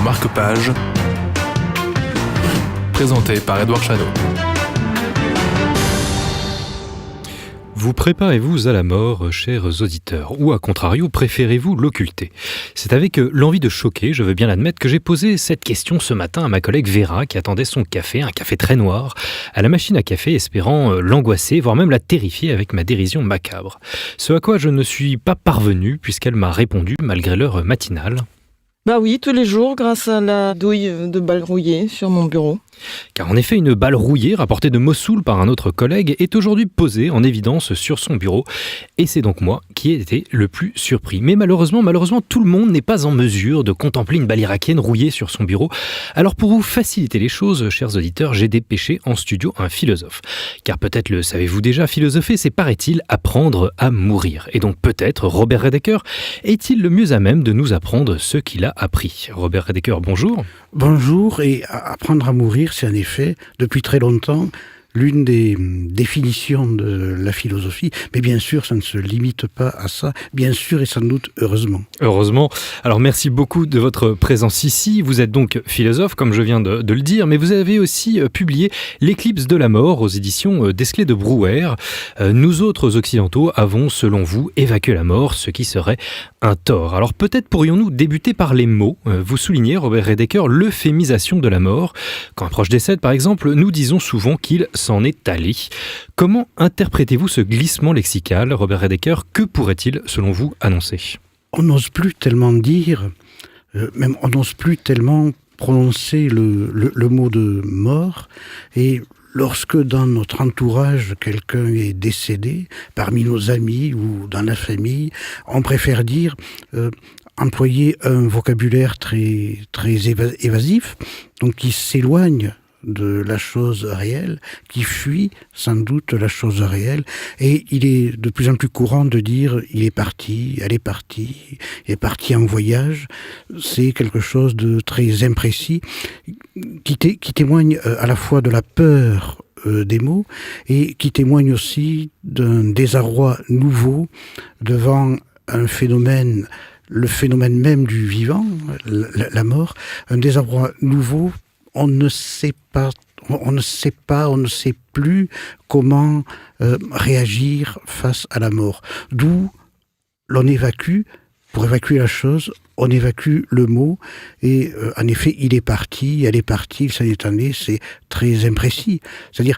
marque-page, présenté par Édouard Chano. Vous préparez-vous à la mort, chers auditeurs, ou à contrario, préférez-vous l'occulter ? C'est avec l'envie de choquer, je veux bien l'admettre, que j'ai posé cette question ce matin à ma collègue Vera, qui attendait son café, un café très noir, à la machine à café, espérant l'angoisser, voire même la terrifier avec ma dérision macabre. Ce à quoi je ne suis pas parvenu, puisqu'elle m'a répondu, malgré l'heure matinale. Bah oui, tous les jours, grâce à la douille de balle rouillée sur mon bureau. Car en effet, une balle rouillée rapportée de Mossoul par un autre collègue est aujourd'hui posée en évidence sur son bureau. Et c'est donc moi qui ai été le plus surpris. Mais malheureusement, tout le monde n'est pas en mesure de contempler une balle irakienne rouillée sur son bureau. Alors pour vous faciliter les choses, chers auditeurs, j'ai dépêché en studio un philosophe. Car peut-être le savez-vous déjà, philosopher, c'est paraît-il apprendre à mourir. Et donc peut-être Robert Redeker est-il le mieux à même de nous apprendre ce qu'il a appris. Robert Redeker, bonjour. Bonjour, et apprendre à mourir, c'est en effet, depuis très longtemps, l'une des définitions de la philosophie. Mais bien sûr, ça ne se limite pas à ça. Bien sûr et sans doute, heureusement. Heureusement. Alors merci beaucoup de votre présence ici. Vous êtes donc philosophe, comme je viens de le dire, mais vous avez aussi publié L'éclipse de la mort aux éditions Desclée de Brouwer. Nous autres occidentaux avons, selon vous, évacué la mort, ce qui serait un tort. Alors peut-être pourrions-nous débuter par les mots. Vous soulignez, Robert Redeker, l'euphémisation de la mort. Quand un proche décède, par exemple, nous disons souvent qu'il s'en est allé. Comment interprétez-vous ce glissement lexical, Robert Redeker ? Que pourrait-il, selon vous, annoncer ? On n'ose plus tellement dire, même on n'ose plus tellement prononcer le mot de mort. Et lorsque dans notre entourage, quelqu'un est décédé, parmi nos amis ou dans la famille, on préfère dire, employer un vocabulaire très, très évasif, donc qui s'éloigne de la chose réelle, qui fuit sans doute la chose réelle, et il est de plus en plus courant de dire il est parti, elle est partie, il est parti en voyage. C'est quelque chose de très imprécis qui témoigne à la fois de la peur des mots et qui témoigne aussi d'un désarroi nouveau devant un phénomène, le phénomène même du vivant, la mort, un désarroi nouveau. On ne sait plus comment réagir face à la mort. D'où l'on évacue, pour évacuer la chose, on évacue le mot, et en effet, il est parti, elle est partie, il s'en est allé, c'est très imprécis. C'est-à-dire,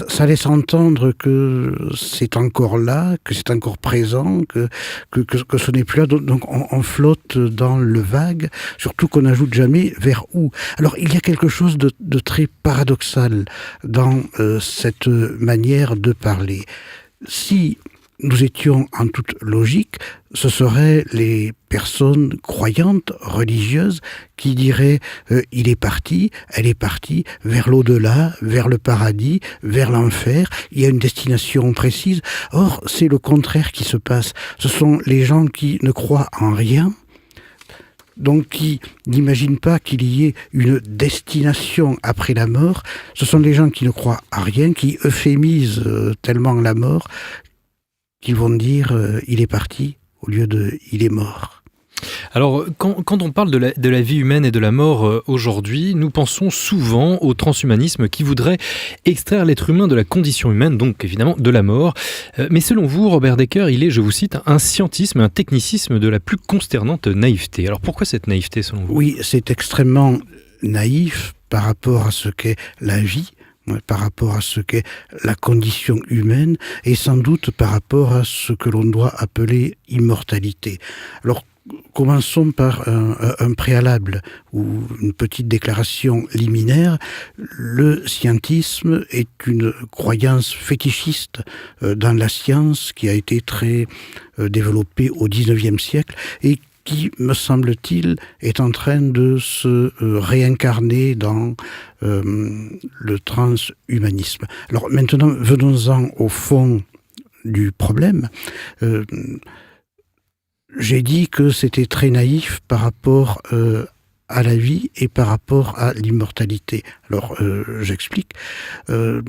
ça laisse entendre que c'est encore là, que c'est encore présent, que ce n'est plus là. Donc on flotte dans le vague, surtout qu'on n'ajoute jamais vers où. Alors il y a quelque chose de très paradoxal dans cette manière de parler. Si nous étions en toute logique, ce seraient les personnes croyantes, religieuses, qui diraient il est parti, elle est partie vers l'au-delà, vers le paradis, vers l'enfer, il y a une destination précise. Or, c'est le contraire qui se passe. Ce sont les gens qui ne croient en rien, donc qui n'imaginent pas qu'il y ait une destination après la mort. Ce sont les gens qui ne croient à rien, qui euphémisent tellement la mort, qu'ils vont dire il est parti au lieu de il est mort. Alors, quand on parle de la vie humaine et de la mort aujourd'hui, nous pensons souvent au transhumanisme qui voudrait extraire l'être humain de la condition humaine, donc évidemment de la mort. Mais selon vous, Robert Redeker, il est, je vous cite, un scientisme, un technicisme de la plus consternante naïveté. Alors pourquoi cette naïveté selon vous ? Oui, c'est extrêmement naïf par rapport à ce qu'est la vie, par rapport à ce qu'est la condition humaine, et sans doute par rapport à ce que l'on doit appeler immortalité. Alors, commençons par un préalable ou une petite déclaration liminaire. Le scientisme est une croyance fétichiste dans la science qui a été très développée au XIXe siècle et qui, me semble-t-il, est en train de se réincarner dans le transhumanisme. Alors maintenant, venons-en au fond du problème. J'ai dit que c'était très naïf par rapport à la vie et par rapport à l'immortalité. Alors, j'explique. Le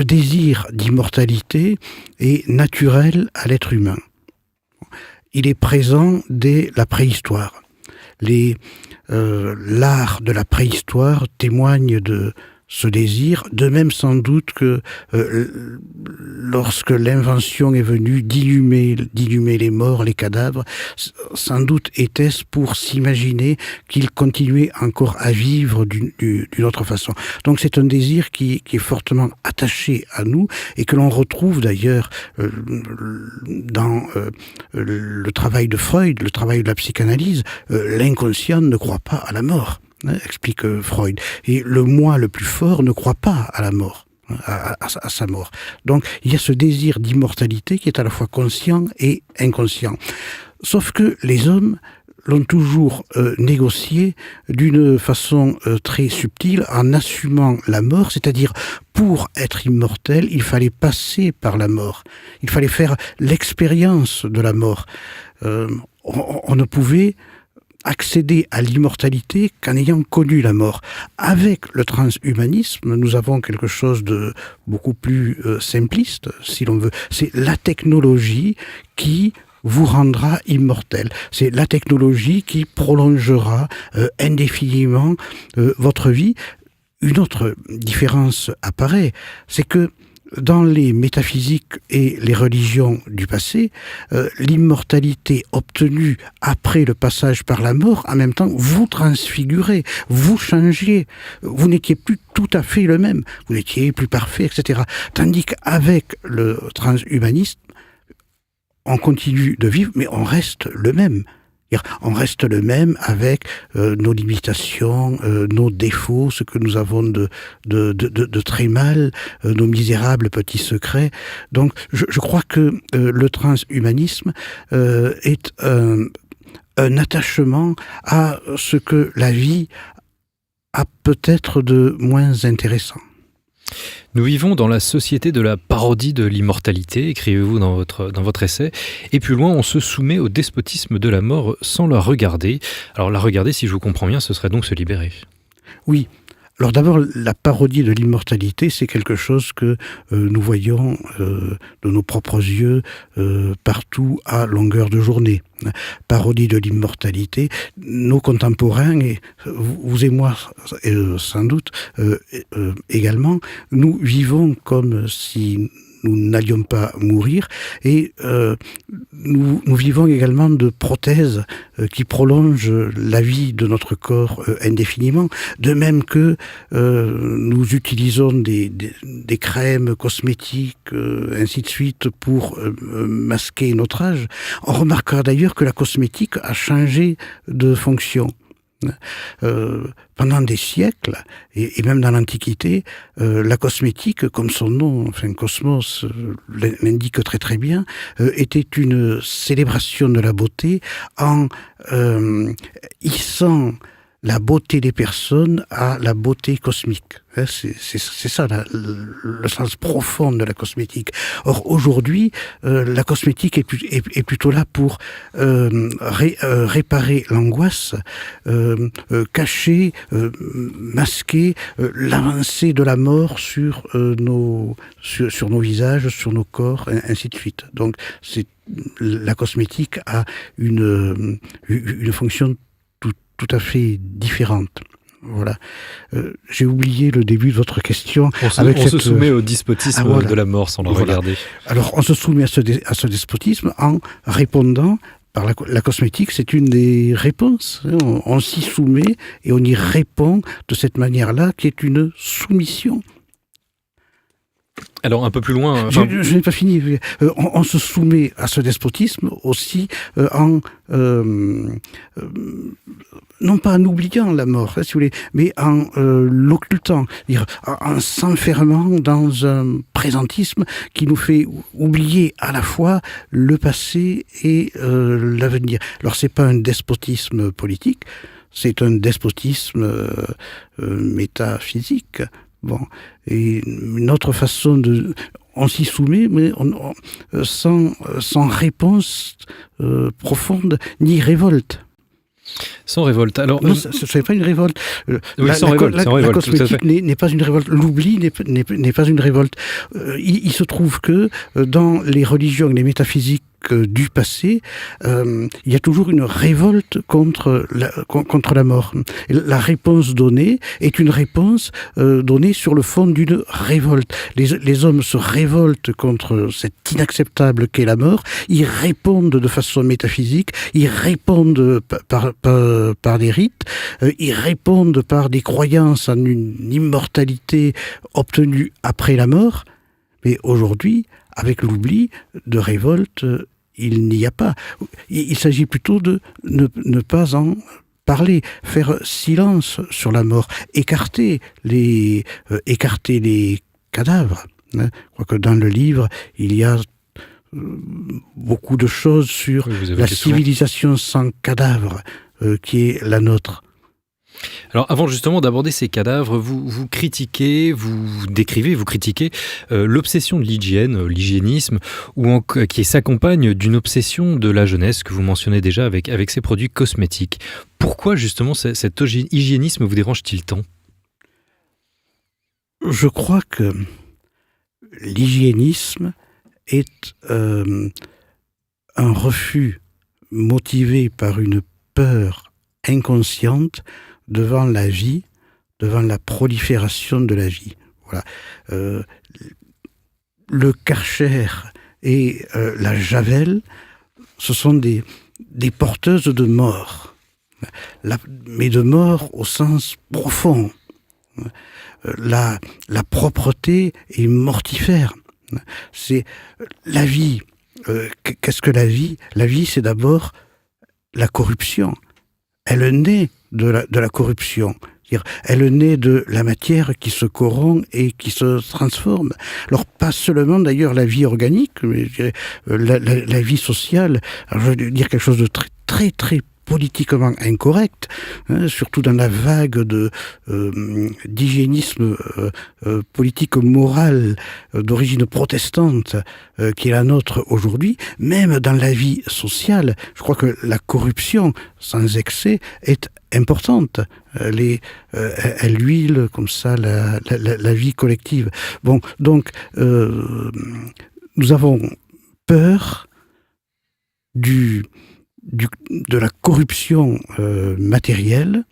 désir d'immortalité est naturel à l'être humain. Il est présent dès la préhistoire. Les l'art de la préhistoire témoigne de ce désir, de même sans doute que lorsque l'invention est venue d'inhumer les morts, les cadavres, sans doute était-ce pour s'imaginer qu'ils continuaient encore à vivre d'une autre façon. Donc c'est un désir qui est fortement attaché à nous et que l'on retrouve d'ailleurs dans le travail de Freud, le travail de la psychanalyse. L'inconscient ne croit pas à la mort, explique Freud. Et le moi le plus fort ne croit pas à la mort, à sa mort. Donc il y a ce désir d'immortalité qui est à la fois conscient et inconscient. Sauf que les hommes l'ont toujours négocié d'une façon très subtile en assumant la mort, c'est-à-dire pour être immortel, il fallait passer par la mort. Il fallait faire l'expérience de la mort. On ne pouvait accéder à l'immortalité qu'en ayant connu la mort. Avec le transhumanisme, nous avons quelque chose de beaucoup plus simpliste, si l'on veut. C'est la technologie qui vous rendra immortel. C'est la technologie qui prolongera indéfiniment votre vie. Une autre différence apparaît, c'est que dans les métaphysiques et les religions du passé, l'immortalité obtenue après le passage par la mort, en même temps, vous transfigurez, vous changez, vous n'étiez plus tout à fait le même, vous n'étiez plus parfait, etc. Tandis qu'avec le transhumanisme, on continue de vivre, mais on reste le même. On reste le même avec nos limitations, nos défauts, ce que nous avons de très mal, nos misérables petits secrets. Donc, je crois que le transhumanisme est un attachement à ce que la vie a peut-être de moins intéressant. Nous vivons dans la société de la parodie de l'immortalité, écrivez-vous dans votre essai. Et plus loin, on se soumet au despotisme de la mort sans la regarder. Alors la regarder, si je vous comprends bien, ce serait donc se libérer. Oui. Alors d'abord, la parodie de l'immortalité, c'est quelque chose que nous voyons de nos propres yeux partout à longueur de journée. Parodie de l'immortalité, nos contemporains, et vous et moi sans doute également, nous vivons comme si nous n'allions pas mourir et nous vivons également de prothèses qui prolongent la vie de notre corps indéfiniment, de même que nous utilisons des crèmes cosmétiques, ainsi de suite, pour masquer notre âge. On remarquera d'ailleurs que la cosmétique a changé de fonction. Pendant des siècles, et même dans l'Antiquité, la cosmétique, comme son nom, enfin Cosmos l'indique très très bien, était une célébration de la beauté en hissant la beauté des personnes à la beauté cosmique. C'est ça le sens profond de la cosmétique. Or aujourd'hui, la cosmétique est plutôt là pour réparer l'angoisse, cacher, masquer l'avancée de la mort sur nos visages, sur nos corps, ainsi de suite. Donc la cosmétique a une fonction tout à fait différente. Voilà. J'ai oublié le début de votre question. On se soumet au despotisme de la mort sans le regarder. Alors, on se soumet à ce despotisme en répondant par la cosmétique. C'est une des réponses. On s'y soumet et on y répond de cette manière-là, qui est une soumission. Alors, un peu plus loin... Je n'ai pas fini. On se soumet à ce despotisme aussi non pas en oubliant la mort, si vous voulez, mais en l'occultant, en s'enfermant dans un présentisme qui nous fait oublier à la fois le passé et l'avenir. Alors, c'est pas un despotisme politique, c'est un despotisme métaphysique. Bon, et une autre façon on s'y soumet, mais sans réponse profonde ni révolte. Sans révolte. Alors, non, ce n'est pas une révolte. La cosmétique n'est pas une révolte. L'oubli n'est pas une révolte. Il se trouve que dans les religions et les métaphysiques du passé, il y a toujours une révolte contre la mort. Et la réponse donnée est une réponse donnée sur le fond d'une révolte. Les hommes se révoltent contre cet inacceptable qu'est la mort, ils répondent de façon métaphysique, ils répondent par des rites, ils répondent par des croyances en une immortalité obtenue après la mort, mais aujourd'hui, avec l'oubli de révolte, il n'y a pas. Il s'agit plutôt de ne pas en parler, faire silence sur la mort, écarter les cadavres. Je crois que dans le livre, il y a beaucoup de choses sur la civilisation sans cadavre qui est la nôtre. Alors avant justement d'aborder ces cadavres, vous critiquez, vous décrivez, vous critiquez l'obsession de l'hygiène, l'hygiénisme, qui s'accompagne d'une obsession de la jeunesse que vous mentionnez déjà avec ces produits cosmétiques. Pourquoi justement cet hygiénisme vous dérange-t-il tant ? Je crois que l'hygiénisme est un refus motivé par une peur inconsciente devant la vie, devant la prolifération de la vie. Voilà. Le Karcher et la Javel, ce sont des porteuses de mort, mais de mort au sens profond. La propreté est mortifère. C'est la vie. Qu'est-ce que la vie ? La vie, c'est d'abord la corruption. Elle naît de la corruption. C'est-à-dire, elle naît de la matière qui se corrompt et qui se transforme. Alors, pas seulement d'ailleurs la vie organique, mais je dirais, la vie sociale. Alors, je veux dire quelque chose de très, très, très politiquement incorrect, surtout dans la vague d'hygiénisme politique moral d'origine protestante qui est la nôtre aujourd'hui. Même dans la vie sociale, je crois que la corruption sans excès est importante. Elle huile comme ça la vie collective. Bon, donc nous avons peur de la corruption matérielle,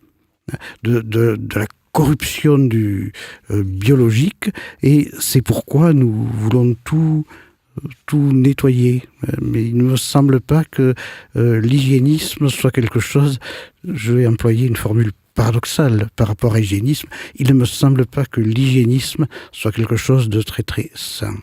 de la corruption biologique, et c'est pourquoi nous voulons tout nettoyer. Mais il ne me semble pas que l'hygiénisme soit quelque chose, je vais employer une formule paradoxale par rapport à l'hygiénisme, il ne me semble pas que l'hygiénisme soit quelque chose de très très sain.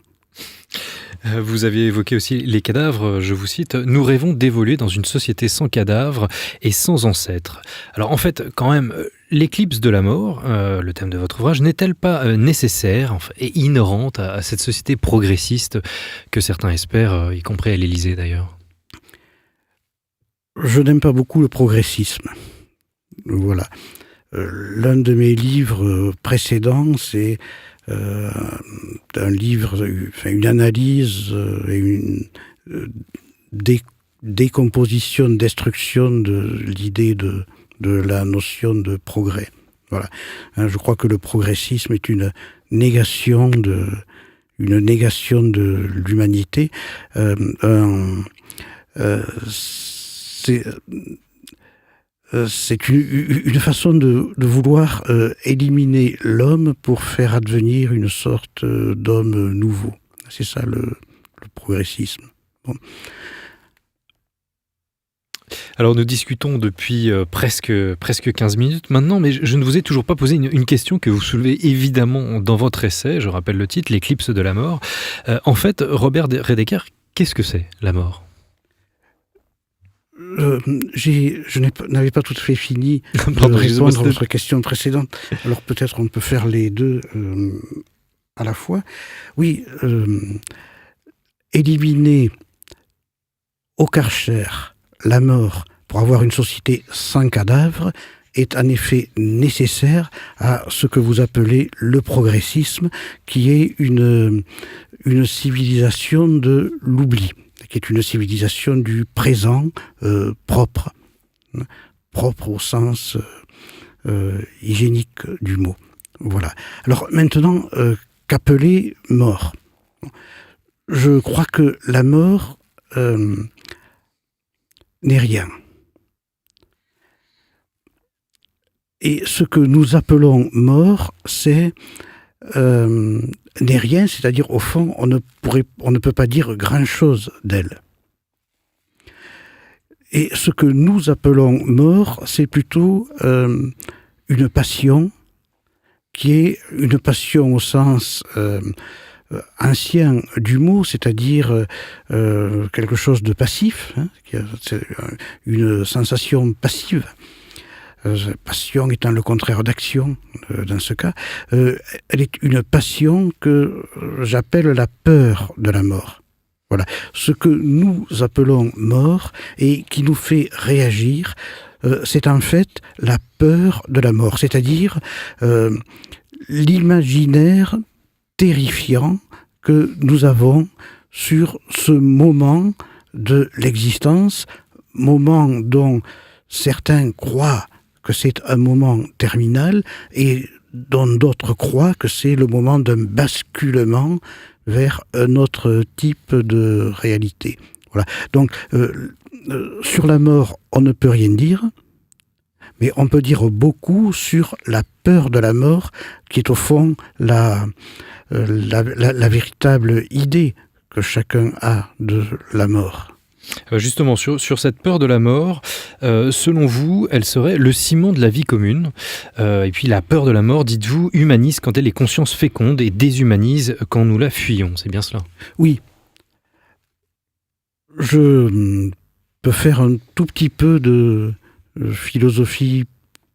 Vous aviez évoqué aussi les cadavres, je vous cite, « Nous rêvons d'évoluer dans une société sans cadavres et sans ancêtres ». Alors en fait, quand même, l'éclipse de la mort, le thème de votre ouvrage, n'est-elle pas nécessaire et inhérente à cette société progressiste que certains espèrent, y compris à l'Élysée d'ailleurs ? Je n'aime pas beaucoup le progressisme. Voilà. L'un de mes livres précédents, c'est un livre, une analyse et une décomposition, destruction de l'idée de la notion de progrès. Voilà. Je crois que le progressisme est une négation de l'humanité. C'est une façon de vouloir éliminer l'homme pour faire advenir une sorte d'homme nouveau. C'est ça le progressisme. Bon. Alors nous discutons depuis presque 15 minutes maintenant, mais je ne vous ai toujours pas posé une question que vous soulevez évidemment dans votre essai, je rappelle le titre, « L'éclipse de la mort ». En fait, Robert Redeker, qu'est-ce que c'est la mort ? Je n'avais pas tout à fait fini de répondre à votre question précédente. Alors peut-être on peut faire les deux à la fois. Oui, éliminer au Karcher la mort pour avoir une société sans cadavre est en effet nécessaire à ce que vous appelez le progressisme, qui est une civilisation de l'oubli, qui est une civilisation du présent propre au sens hygiénique du mot. Voilà. Alors maintenant, qu'appeler mort ? Je crois que la mort n'est rien. Et ce que nous appelons mort, c'est n'est rien, c'est-à-dire au fond, on ne peut pas dire grand-chose d'elle. Et ce que nous appelons mort, c'est plutôt une passion, qui est une passion au sens ancien du mot, c'est-à-dire quelque chose de passif, hein, c'est une sensation passive. Passion étant le contraire d'action, dans ce cas, elle est une passion que j'appelle la peur de la mort. Voilà. Ce que nous appelons mort et qui nous fait réagir, c'est en fait la peur de la mort, c'est-à-dire l'imaginaire terrifiant que nous avons sur ce moment de l'existence, moment dont certains croient que c'est un moment terminal et dont d'autres croient que c'est le moment d'un basculement vers un autre type de réalité. Voilà. Donc, sur la mort, on ne peut rien dire, mais on peut dire beaucoup sur la peur de la mort, qui est au fond la véritable idée que chacun a de la mort. Justement, sur cette peur de la mort, selon vous, elle serait le ciment de la vie commune. Et puis la peur de la mort, dites-vous, humanise quand elle est conscience féconde et déshumanise quand nous la fuyons. C'est bien cela? Oui. Je peux faire un tout petit peu de philosophie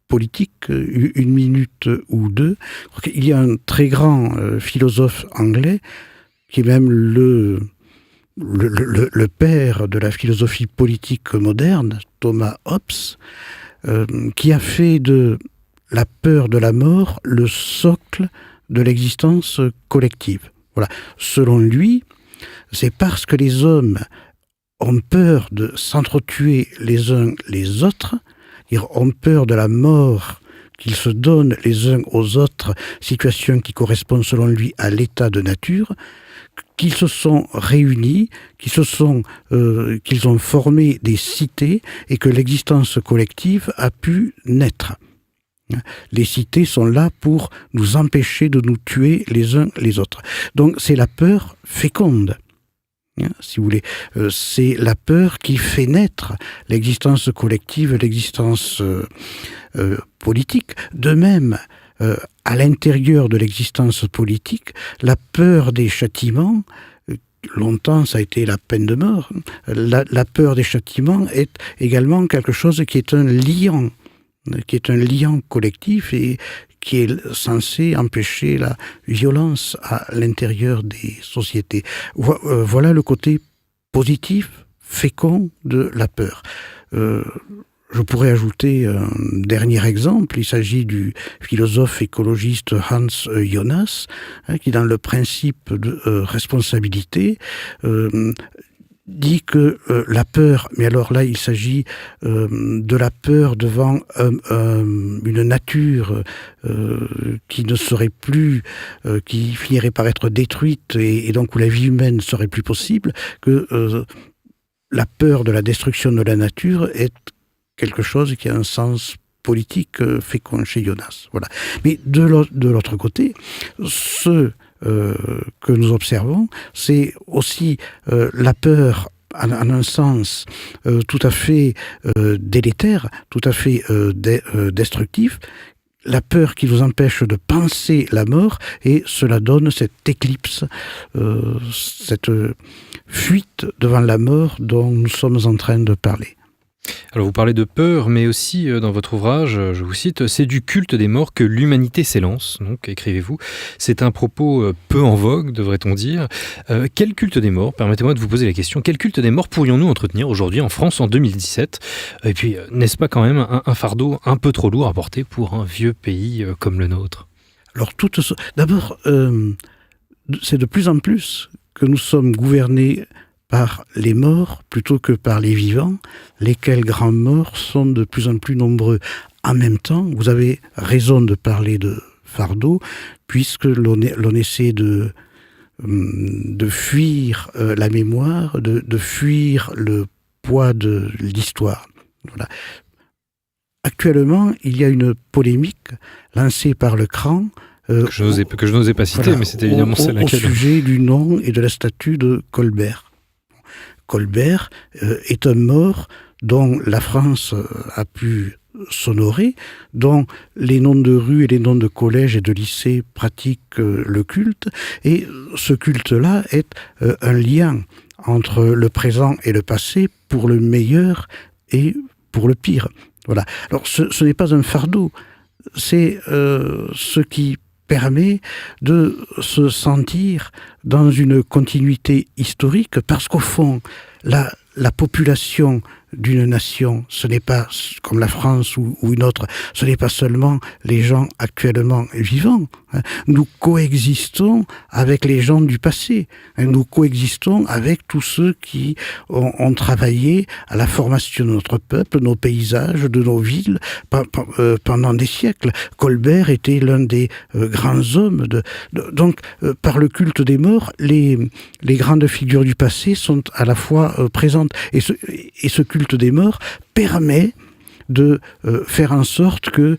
politique, une minute ou deux. Il y a un très grand philosophe anglais, qui est même le père de la philosophie politique moderne, Thomas Hobbes, qui a fait de la peur de la mort le socle de l'existence collective. Voilà. Selon lui, c'est parce que les hommes ont peur de s'entretuer les uns les autres, ont peur de la mort qu'ils se donnent les uns aux autres, situation qui correspond selon lui à l'état de nature, qu'ils se sont réunis, qu'ils ont formé des cités et que l'existence collective a pu naître. Les cités sont là pour nous empêcher de nous tuer les uns les autres. Donc c'est la peur féconde. Si vous voulez, c'est la peur qui fait naître l'existence collective, l'existence politique. De même, à l'intérieur de l'existence politique, la peur des châtiments, longtemps ça a été la peine de mort, la peur des châtiments est également quelque chose qui est un liant collectif et qui est censé empêcher la violence à l'intérieur des sociétés. Voilà le côté positif, fécond de la peur. Je pourrais ajouter un dernier exemple. Il s'agit du philosophe écologiste Hans Jonas, qui, dans le principe de responsabilité, dit que la peur, mais alors là il s'agit de la peur devant une nature qui ne serait plus, qui finirait par être détruite et donc où la vie humaine serait plus possible, que la peur de la destruction de la nature est quelque chose qui a un sens politique fécond chez Jonas. Voilà. Mais de l'autre côté, ce que nous observons, c'est aussi la peur en un sens tout à fait délétère, tout à fait destructif, la peur qui nous empêche de penser la mort, et cela donne cette éclipse, cette fuite devant la mort dont nous sommes en train de parler. Alors vous parlez de peur, mais aussi dans votre ouvrage, je vous cite, « C'est du culte des morts que l'humanité s'élance », donc écrivez-vous. C'est un propos peu en vogue, devrait-on dire. Quel culte des morts, permettez-moi de vous poser la question, quel culte des morts pourrions-nous entretenir aujourd'hui en France en 2017 ? Et puis, n'est-ce pas quand même un fardeau un peu trop lourd à porter pour un vieux pays comme le nôtre ? Alors, d'abord, c'est de plus en plus que nous sommes gouvernés par les morts plutôt que par les vivants, lesquels grands morts sont de plus en plus nombreux. En même temps, vous avez raison de parler de fardeau, puisque l'on essaie de de fuir la mémoire, de fuir le poids de l'histoire. Voilà. Actuellement, il y a une polémique lancée par le CRAN que je n'osais pas citer, mais c'est évidemment celle au laquelle... sujet du nom et de la statue de Colbert. Colbert est un mort dont la France a pu s'honorer, dont les noms de rues et les noms de collèges et de lycées pratiquent le culte, et ce culte-là est un lien entre le présent et le passé pour le meilleur et pour le pire. Voilà. Alors ce n'est pas un fardeau, c'est ce qui permet de se sentir dans une continuité historique, parce qu'au fond, la population d'une nation, ce n'est pas, comme la France ou une autre, ce n'est pas seulement les gens actuellement vivants. Nous coexistons avec les gens du passé. Nous coexistons avec tous ceux qui ont travaillé à la formation de notre peuple, de nos paysages, de nos villes, pendant des siècles. Colbert était l'un des grands hommes. Donc, par le culte des morts, les grandes figures du passé sont à la fois présentes. Et ce culte des morts permet de faire en sorte que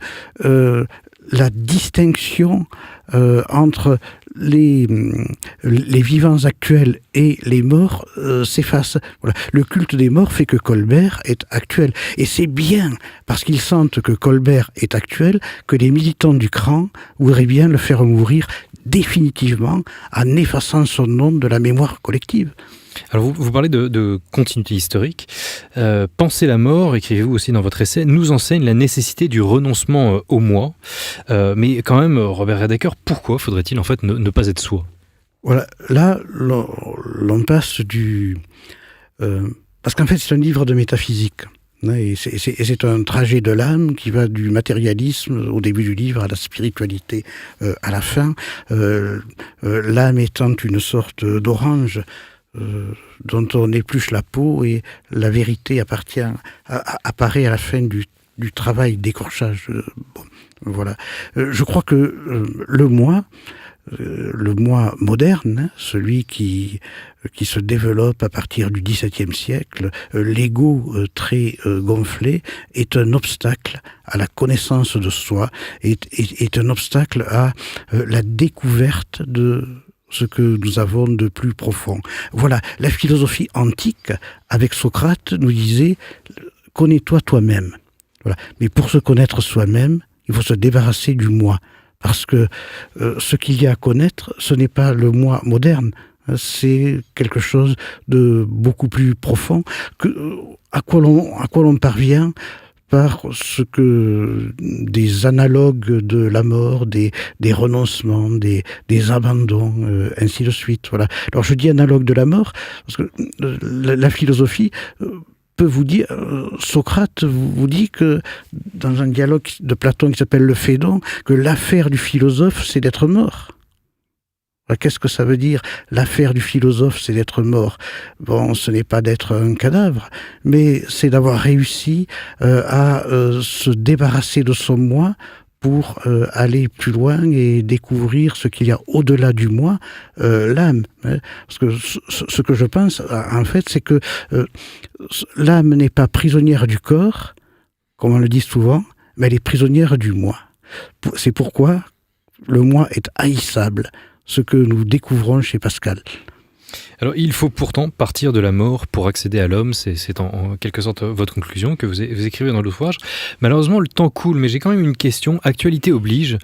la distinction entre les vivants actuels et les morts s'efface. Voilà. Le culte des morts fait que Colbert est actuel. Et c'est bien parce qu'ils sentent que Colbert est actuel que les militants du CRAN voudraient bien le faire mourir définitivement en effaçant son nom de la mémoire collective. Alors vous parlez de continuité historique. Penser la mort, écrivez-vous aussi dans votre essai, nous enseigne la nécessité du renoncement au moi. Mais quand même, Robert Redeker, pourquoi faudrait-il en fait ne pas être soi ? Voilà, là, l'on passe du... parce qu'en fait, c'est un livre de métaphysique. Et c'est un trajet de l'âme qui va du matérialisme au début du livre à la spiritualité à la fin. L'âme étant une sorte d'orange dont on épluche la peau et la vérité apparaît à la fin du travail d'écorchage. Voilà. Je crois que le moi moderne, celui qui se développe à partir du XVIIe siècle, l'ego très gonflé, est un obstacle à la connaissance de soi, est un obstacle à la découverte de ce que nous avons de plus profond. Voilà, la philosophie antique, avec Socrate, nous disait « connais-toi toi-même ». Voilà. Mais pour se connaître soi-même, il faut se débarrasser du moi. Parce que ce qu'il y a à connaître, ce n'est pas le moi moderne, c'est quelque chose de beaucoup plus profond, à quoi l'on parvient par ce que des analogues de la mort, des renoncements, des abandons, ainsi de suite. Voilà. Alors je dis analogue de la mort, parce que la philosophie peut vous dire, Socrate vous dit que dans un dialogue de Platon qui s'appelle le Phédon, que l'affaire du philosophe, c'est d'être mort. Qu'est-ce que ça veut dire ? L'affaire du philosophe, c'est d'être mort. Bon, ce n'est pas d'être un cadavre, mais c'est d'avoir réussi à se débarrasser de son moi pour aller plus loin et découvrir ce qu'il y a au-delà du moi, l'âme. Parce que ce que je pense, en fait, c'est que l'âme n'est pas prisonnière du corps, comme on le dit souvent, mais elle est prisonnière du moi. C'est pourquoi le moi est haïssable, ce que nous découvrons chez Pascal. Alors, il faut pourtant partir de la mort pour accéder à l'homme. C'est en quelque sorte votre conclusion que vous écrivez dans l'ouvrage. Malheureusement, le temps coule, mais j'ai quand même une question. Actualité oblige.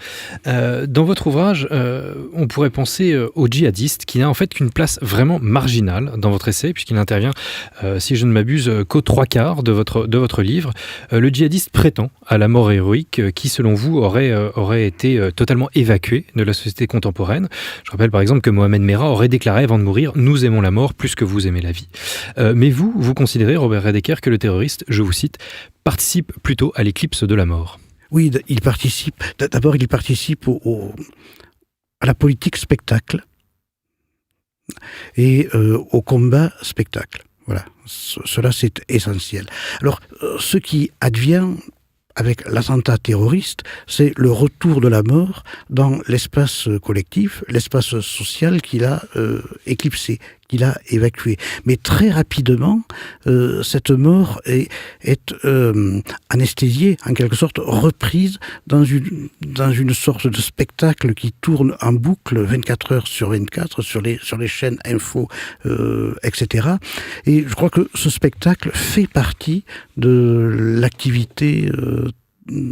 Dans votre ouvrage, on pourrait penser au djihadiste qui n'a en fait qu'une place vraiment marginale dans votre essai, puisqu'il intervient, si je ne m'abuse, qu'aux 3/4 de votre livre. Le djihadiste prétend à la mort héroïque qui, selon vous, aurait été totalement évacuée de la société contemporaine. Je rappelle par exemple que Mohamed Merah aurait déclaré avant de mourir « Nous aimons la mort plus que vous aimez la vie ». Mais vous considérez, Robert Redeker, que le terroriste, je vous cite, participe plutôt à l'éclipse de la mort. Oui, il participe. D'abord, il participe à la politique spectacle et au combat spectacle. Voilà, cela c'est essentiel. Alors, ce qui advient avec l'attentat terroriste, c'est le retour de la mort dans l'espace collectif, l'espace social qu'il a éclipsé, qu'il a évacué. Mais très rapidement, cette mort est anesthésiée, en quelque sorte reprise dans une sorte de spectacle qui tourne en boucle 24 heures sur 24 sur les chaînes info, etc. Et je crois que ce spectacle fait partie de l'activité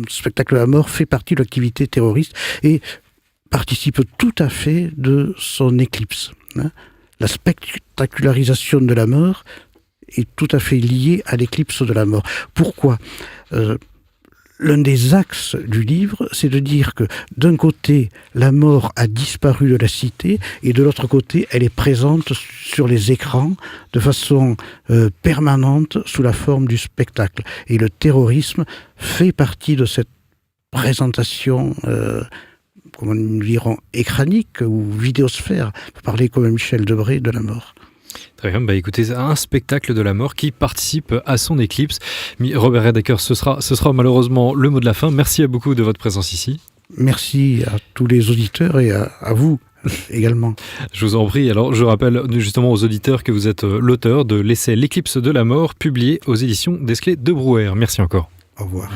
spectacle de la mort fait partie de l'activité terroriste et participe tout à fait de son éclipse. La spectacularisation de la mort est tout à fait liée à l'éclipse de la mort. Pourquoi ? L'un des axes du livre, c'est de dire que d'un côté, la mort a disparu de la cité et de l'autre côté, elle est présente sur les écrans de façon permanente sous la forme du spectacle. Et le terrorisme fait partie de cette présentation comment nous dirons, écranique ou vidéosphère, pour parler comme Michel Debré de la mort. Très bien, écoutez, un spectacle de la mort qui participe à son éclipse. Robert Redeker, ce sera malheureusement le mot de la fin. Merci beaucoup de votre présence ici. Merci à tous les auditeurs et à vous également. Je vous en prie. Alors, je rappelle justement aux auditeurs que vous êtes l'auteur de l'essai L'éclipse de la mort, publié aux éditions Desclés de Brouwer. Merci encore. Au revoir.